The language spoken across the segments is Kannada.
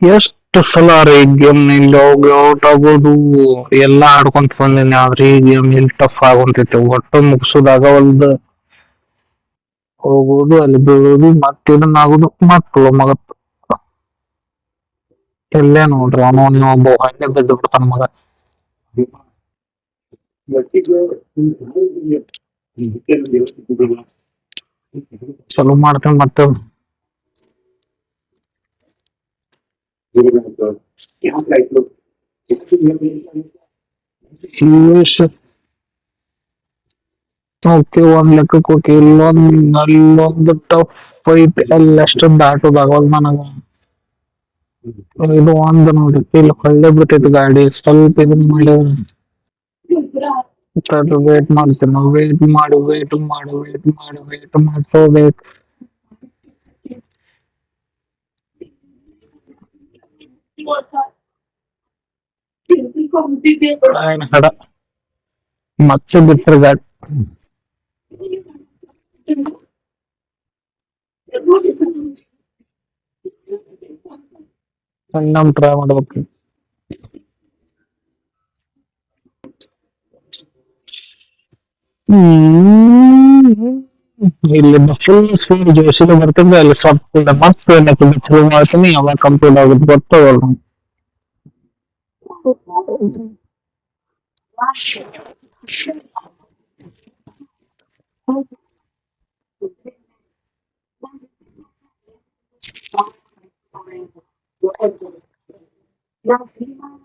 ಎಷ್ಟು ಸಲ ರೀ ಗೇಮ್ ಇಲ್ಲಿ ಹೋಗಿ ಔಟ್ ಆಗೋದು ಎಲ್ಲಾ ಆಡ್ಕೊಂತ ಬಂದಿನಿ ಆದ್ರೆ ಈ ಗೇಮ್ ಇಲ್ಲಿ ಟಫ್ ಆಗುಂತೈತಿ ಒಟ್ಟು ಮುಗಿಸೋದಾಗ ಒಂದು ಹೋಗೋದು ಅಲ್ಲಿ ಬೀಳೋದು ಮತ್ತೆ ಇದನ್ನ ಆಗೋದು ಮಕ್ಕಳು ಮಗತ್ ಎಲ್ಲೇ ನೋಡ್ರಿ ಅವನು ಒಬ್ಬ ಹಳ್ಳಿ ಬಿದ್ದು ಬಿಡ್ತಾನ ಮಗ ಚಲೋ ಮಾಡ್ತೇನೆ ಮತ್ತೆ ಸೀರಿಯಸ್ ಓಕೆ ಒಂದ್ ಲೆಕ್ಕಕ್ಕೆ ಓಕೆ ಅಲ್ಲೊಂದು ಟಫ್ ಐತಿ ಅಲ್ಲಿ ಅಷ್ಟು ದಾಟೋದಾಗವಲ್ ನನಗ ಇದು ಒಂದು ನೋಡಿ ಇಲ್ಲಿ ಹೊಳ್ಳೆ ಬಿಡ್ತೈತಿ ಗಾಡಿ ಸ್ವಲ್ಪ ಇದನ್ನ ಮಾಡಿ ವೇಟ್ ಮಾಡ್ತೀನಿ ನಾವು ವೇಟ್ ಮಾಡ್ಕೋಬೇಕು ಏನ್ ಹಡ ಮತ್ತೆ ಬಿಟ್ರೆ ಗಾಡಿ ನಮ್ ಟ್ರೈ ಮಾಡ್ಬೇಕು ಇಲ್ಲಿ ಫುಲ್ ಸ್ಪೀಡ್ ಜೋಶಿಗೆ ಬರ್ತದೆ ಅಲ್ಲಿ ಸ್ವಲ್ಪ ಮತ್ತೆ ಶುರು ಮಾಡ್ತೀನಿ ಅವಾಗ ಕಂಪ್ಲೀಟ್ ಆಗುತ್ತೆ ಗೊತ್ತಾಗಲ್ಲ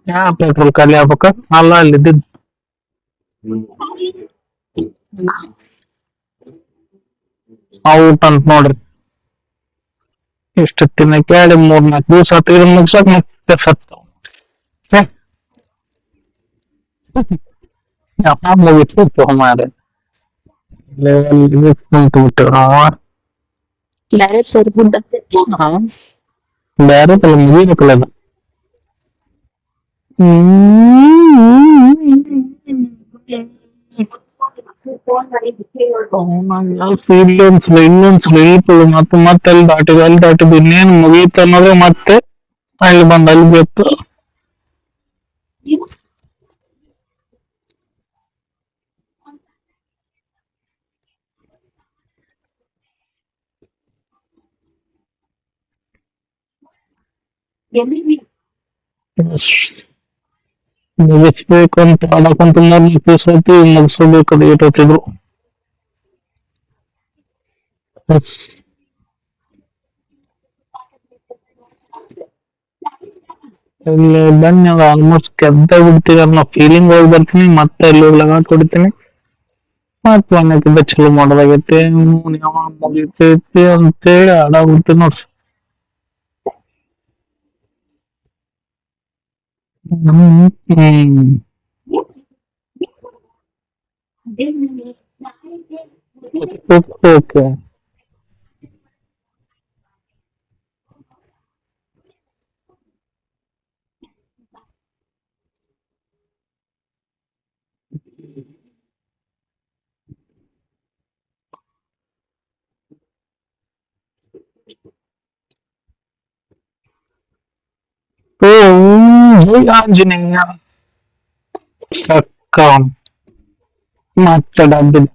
ಯಾ ಪೆಟ್ರೋಲ್ ಖಾಲಿ ಆಗ್ಬೇಕ ಅಲ್ಲ ಅಲ್ಲಿ ಔಟ್ ಅಂತ ನೋಡ್ರಿ ಎಷ್ಟು ತಿನ್ನಕ್ಕೆ 3-4 ದಿವಸ ಆತ ಇದನ್ನ ಮುಗ್ಸಕ್ ಮತ್ತೆ ಸತ್ತ ಮುಗಿತ್ತು ಮಾರೆ ಲೆವೆಲ್ ಕುಂತು ಬಿಟ್ಟೆವ್ ನಾವು ಬೇರೆ ತಲೆ ಮುಗಿಬೇಕಲ್ಲ ಅದು ಇನ್ನೊಂದ್ಸಲ ಇಳ್ಕೊಳ್ಳು ಮತ್ತೆ ಅಲ್ಲಿ ದಾಟಿದ್ ಇನ್ನೇನು ಮುಗೀತು ಅನ್ನೋದು ಮತ್ತೆ ಅಲ್ಲಿ ಬಂದ ಅಲ್ಲಿ ಬೇಕು ಮುಗಿಸ್ಬೇಕು ಅಂತ ಅದಕ್ಕಂತ 3 ದಿವಸ ಐತಿ ಮುಗಿಸ್ಬೇಕು ಅದು ಇಟ್ಟಿದ್ರು ಇಲ್ಲಿ ಬನ್ನಿ ಆಲ್ಮೋಸ್ಟ್ ಗೆದ್ದ ಬಿಡ್ತೀವಿ ಅನ್ನೋ ಫೀಲಿಂಗ್ ಹೋಗಿ ಬರ್ತೀನಿ ಮತ್ತೆ ಅಲ್ಲಿ ಹೋಗಿ ಲಗಾಟ್ ಹೊಡಿತೀನಿ ಮತ್ತೆ ಒಂದಕ್ಕಿಂತ ಚಲೋ ಮಾಡೋದಾಗೈತಿ ಮುಗಿತೈತಿ ಅಂತೇಳಿ ಆಡಾಗುತ್ತೆ ನೋಡ್ರಿ ಓಕೆ ಜೈ ಆಂಜನೇಯ ಸಕ್ಕ ಮತ್ತೆ ಡಬ್ಬಿಲ್